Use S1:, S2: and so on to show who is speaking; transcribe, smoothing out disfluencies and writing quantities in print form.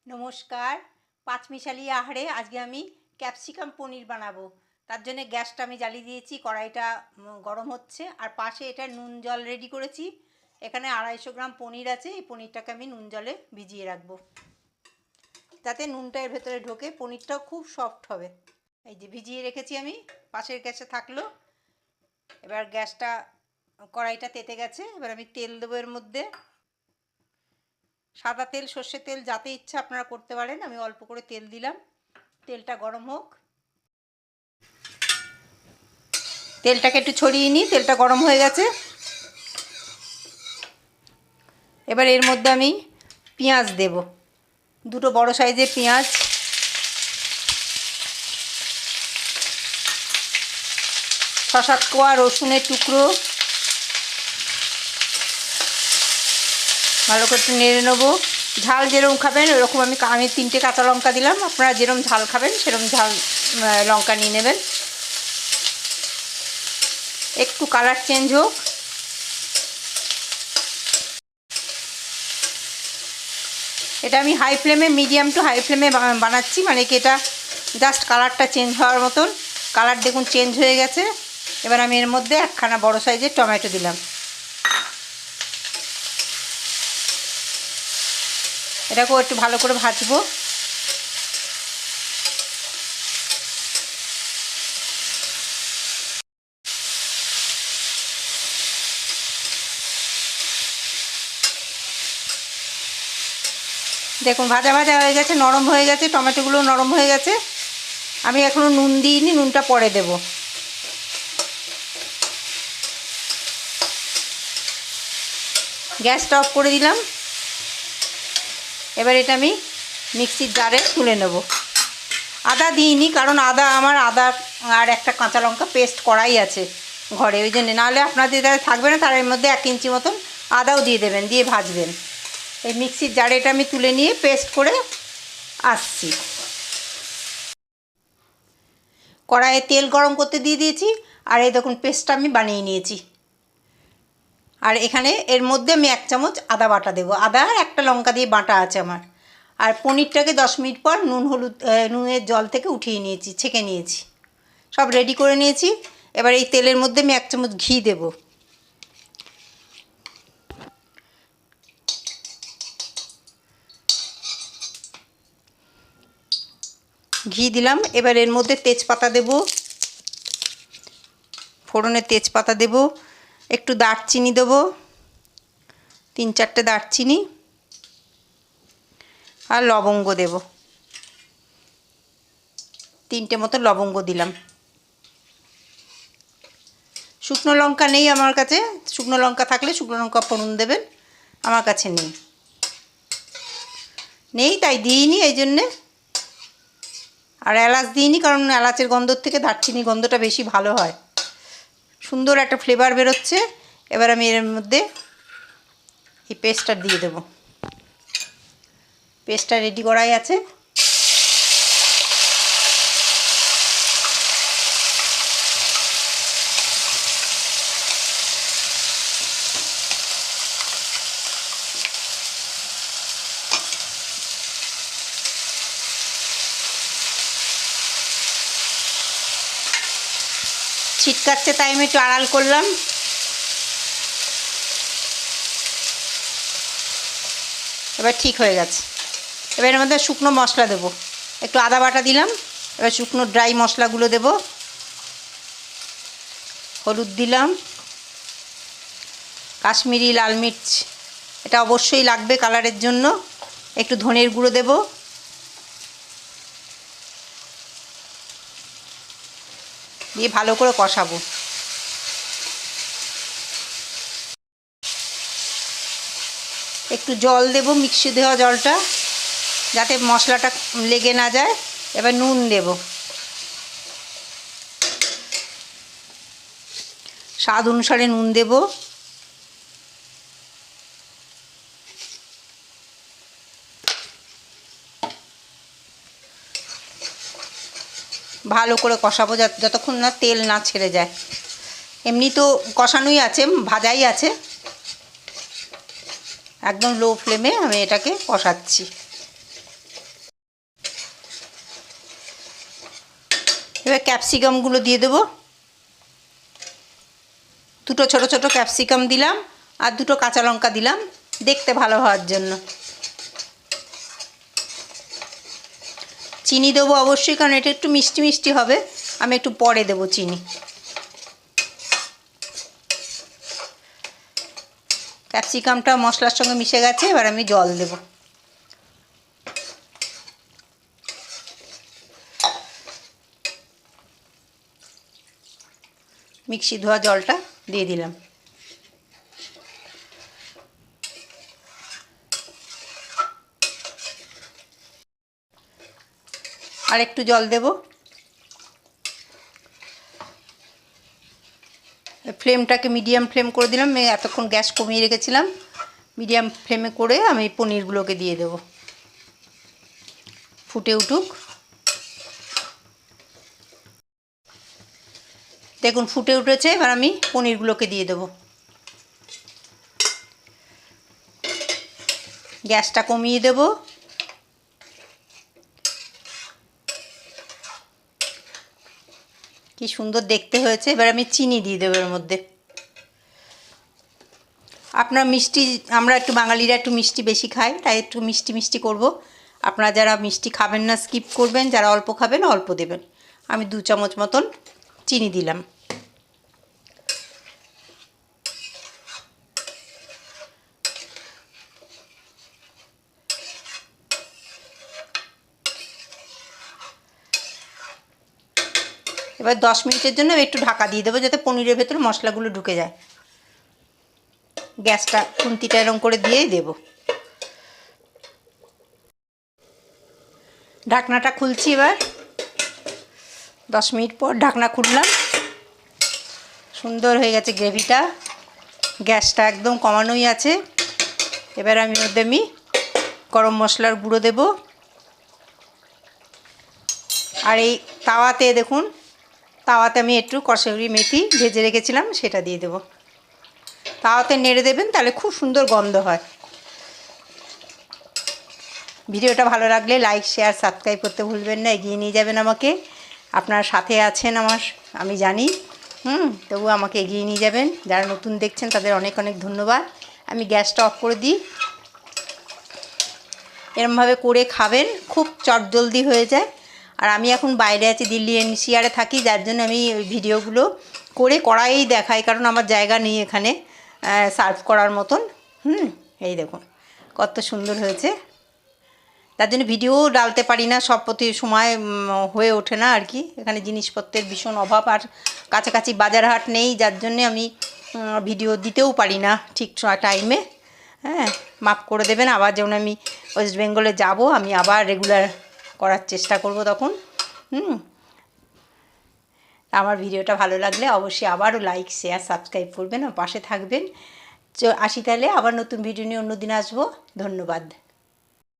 S1: নমস্কার। পাঁচমিশালি আহারে আজকে আমি ক্যাপসিকাম পনির বানাবো। তার জন্য গ্যাসটা আমি জ্বালিয়ে দিয়েছি, কড়াইটা গরম হচ্ছে। আর পাশে এটা নুন জল রেডি করেছি। এখানে 250 গ্রাম পনির আছে। এই পনিরটাকে আমি নুন জলে ভিজিয়ে রাখবো, যাতে নুনটা এর ভেতরে ঢোকে, পনিরটাও খুব সফট হবে। এই যে ভিজিয়ে রেখেছি আমি, পাশের গ্যাসে থাকলো। এবার গ্যাসটা, কড়াইটা তেতে গেছে। এবার আমি তেল দেবো এর মধ্যে। সাদা তেল, সর্ষের তেল, যাতে ইচ্ছা আপনারা করতে পারেন। আমি অল্প করে তেল দিলাম। তেলটা গরম হোক। তেলটাকে একটু ছড়িয়ে নিই। তেলটা গরম হয়ে গেছে। এবার এর মধ্যে আমি পেঁয়াজ দেব, দুটো বড় সাইজের পেঁয়াজ, ছ সাত কোয়া রসুনের টুকরো, ভালো করে একটু নেড়ে নেবো। ঝাল যেরকম খাবেন ওরকম আমি 3টে কাঁচা লঙ্কা দিলাম। আপনারা যেরকম ঝাল খাবেন সেরকম ঝাল লঙ্কা নিয়ে নেবেন। একটু কালার চেঞ্জ হোক। এটা আমি হাই ফ্লেমে, মিডিয়াম টু হাই ফ্লেমে বানাচ্ছি, মানে কি এটা জাস্ট কালারটা চেঞ্জ হওয়ার মতন। কালার দেখুন চেঞ্জ হয়ে গেছে। এবার আমি এর মধ্যে একখানা বড় সাইজের টমেটো দিলাম। এটাকেও একটু ভালো করে ভাজবো। দেখুন ভাজা ভাজা হয়ে গেছে, নরম হয়ে গেছে, টমেটোগুলো নরম হয়ে গেছে। আমি এখনও নুন দিইনি, নুনটা পরে দেব। গ্যাসটা অফ করে দিলাম। এবার এটা আমি মিক্সির জারে তুলে নেব। আদা দিইনি, কারণ আদা আর একটা কাঁচা লঙ্কা পেস্ট করাই আছে ঘরে, ওই জন্যে। নাহলে আপনাদের যারা থাকবে না তার এর মধ্যে 1 ইঞ্চি মতন আদাও দিয়ে দেবেন, দিয়ে ভাজবেন। এই মিক্সির জারে এটা আমি তুলে নিয়ে পেস্ট করে আসছি। কড়াইয়ে তেল গরম করতে দিয়ে দিয়েছি। আর এই দেখুন পেস্টটা আমি বানিয়ে নিয়েছি। আর এখানে এর মধ্যে আমি 1 চামচ আদা বাটা দেবো। আদা আর একটা লঙ্কা দিয়ে বাটা আছে আমার। আর পনিরটাকে 10 মিনিট পর নুনের জল থেকে উঠিয়ে নিয়েছি, ছেঁকে নিয়েছি, সব রেডি করে নিয়েছি। এবার এই তেলের মধ্যে আমি 1 চামচ ঘি দেব। ঘি দিলাম। এবার এর মধ্যে তেজপাতা দেব, ফোড়নের তেজপাতা দেব, একটু দারচিনি দেবো, 3-4টে দারচিনি, আর লবঙ্গ দেব, 3টে মতো লবঙ্গ দিলাম। শুকনো লঙ্কা নেই আমার কাছে, শুকনো লঙ্কা থাকলে শুকনো লঙ্কা ফোড়ন দেবেন, আমার কাছে নেই তাই দিইনি, এই জন্যে। আর এলাচ দিইনি, কারণ এলাচের গন্ধর থেকে দারচিনি গন্ধটা বেশি ভালো হয়, সুন্দর একটা ফ্লেভার বেরোচ্ছে। এবার আমি এর মধ্যে এই পেস্টটা দিয়ে দেব। পেস্টটা রেডি করাই আছে। ছিটকাচ্ছে তাই আমি একটু আড়াল করলাম। এবার ঠিক হয়ে গেছে। এবার এর মধ্যে শুকনো মশলা দেবো। একটু আদা বাটা দিলাম। এবার শুকনো ড্রাই মশলাগুলো দেব। হলুদ দিলাম, কাশ্মীরি লাল মির্চ এটা অবশ্যই লাগবে কালারের জন্য, একটু ধনের গুঁড়ো দেব, দিয়ে ভালো করে কষাবো। একটু জল দেব, মিক্সি দেওয়া জলটা, যাতে মশলাটা লেগে না যায়। এবার নুন দেব, স্বাদ অনুসারে নুন দেব। ভালো করে কষাবো যতক্ষণ না তেল না ছেড়ে যায়। এমনি তো কষানোই আছে, ভাজাই আছে। একদম লো ফ্লেমে আমি এটাকে কষাচ্ছি। এবার ক্যাপসিকামগুলো দিয়ে দেবো। দুটো ছোট ছোট ক্যাপসিকাম দিলাম আর দুটো কাঁচা লঙ্কা দিলাম দেখতে ভালো হওয়ার জন্য। চিনি দেবো অবশ্যই, কারণ এটা একটু মিষ্টি মিষ্টি হবে, আমি একটু পরে দেবো চিনি। ক্যাপসিকামটা মশলার সঙ্গে মিশে গেছে, এবার আমি জল দেব। মিক্সি ধোয়া জলটা দিয়ে দিলাম। আর একটু জল দেব। ফ্লেমটাকে মিডিয়াম ফ্লেম করে দিলাম, এতক্ষণ গ্যাস কমিয়ে রেখেছিলাম, মিডিয়াম ফ্লেমে করে আমি পনিরগুলোকে দিয়ে দেব। ফুটে উঠুক, দেখুন ফুটে উঠেছে, এবার আমি পনিরগুলোকে দিয়ে দেব। গ্যাসটা কমিয়ে দেব। কি সুন্দর দেখতে হয়েছে। এবার আমি চিনি দিয়ে দেবো এর মধ্যে। আপনার মিষ্টি, আমরা একটু বাঙালিরা একটু মিষ্টি বেশি খাই, তাই একটু মিষ্টি মিষ্টি করব। আপনারা যারা মিষ্টি খাবেন না স্কিপ করবেন, যারা অল্প খাবেন অল্প দেবেন। আমি 2 চামচ মতন চিনি দিলাম। এবার 10 মিনিটের জন্য একটু ঢাকা দিয়ে দেবো, যাতে পনিরের ভেতরে মশলাগুলো ঢুকে যায়। গ্যাসটা খুন্তিটা এরকম করে দিয়েই দেব। ঢাকনাটা খুলছি এবার। 10 মিনিট পর ঢাকনা খুললাম। সুন্দর হয়ে গেছে গ্রেভিটা, গ্যাসটা একদম কমানোই আছে। এবার আমি মধ্যে গরম মশলার গুঁড়ো দেব। আর এই তাওয়াতে দেখুন, তাওয়াতে আমি একটু কসুরি মেথি ভেজে রেখেছিলাম, সেটা দিয়ে দেব। তাওয়াতে নেড়ে দেবেন, তাহলে খুব সুন্দর গন্ধ হয়। ভিডিওটা ভালো লাগলে লাইক শেয়ার সাবস্ক্রাইব করতে ভুলবেন না, এগিয়ে নিয়ে যাবেন আমাকে। আপনার সাথে আছেন আমার, আমি জানি, তবু আমাকে এগিয়ে নিয়ে যাবেন। যারা নতুন দেখছেন তাদের অনেক অনেক ধন্যবাদ। আমি গ্যাসটা অফ করে দিই। এরমভাবে করে খাবেন, খুব চটজলদি হয়ে যায়। আর আমি এখন বাইরে আছি, দিল্লি এনসিআরে থাকি, যার জন্য আমি ওই ভিডিওগুলো করে কড়াইয়েই দেখাই, কারণ আমার জায়গা নেই এখানে সার্ভ করার মতন। এই দেখুন কত সুন্দর হয়েছে। তার জন্য ভিডিও ডালতে পারি না, সব প্রতি সময় হয়ে ওঠে না আর কি। এখানে জিনিসপত্রের ভীষণ অভাব, আর কাছাকাছি বাজার হাট নেই, যার জন্যে আমি ভিডিও দিতেও পারি না ঠিক টাইমে। হ্যাঁ, মাফ করে দেবেন। আবার যেমন আমি ওয়েস্ট বেঙ্গলে যাব, আমি আবার রেগুলার করার চেষ্টা করব তখন। আমার ভিডিওটা ভালো লাগলে অবশ্যই আবারও লাইক শেয়ার সাবস্ক্রাইব করবেন, আর পাশে থাকবেন। আসি তাহলে, আবার নতুন ভিডিও নিয়ে অন্য দিন আসবো। ধন্যবাদ।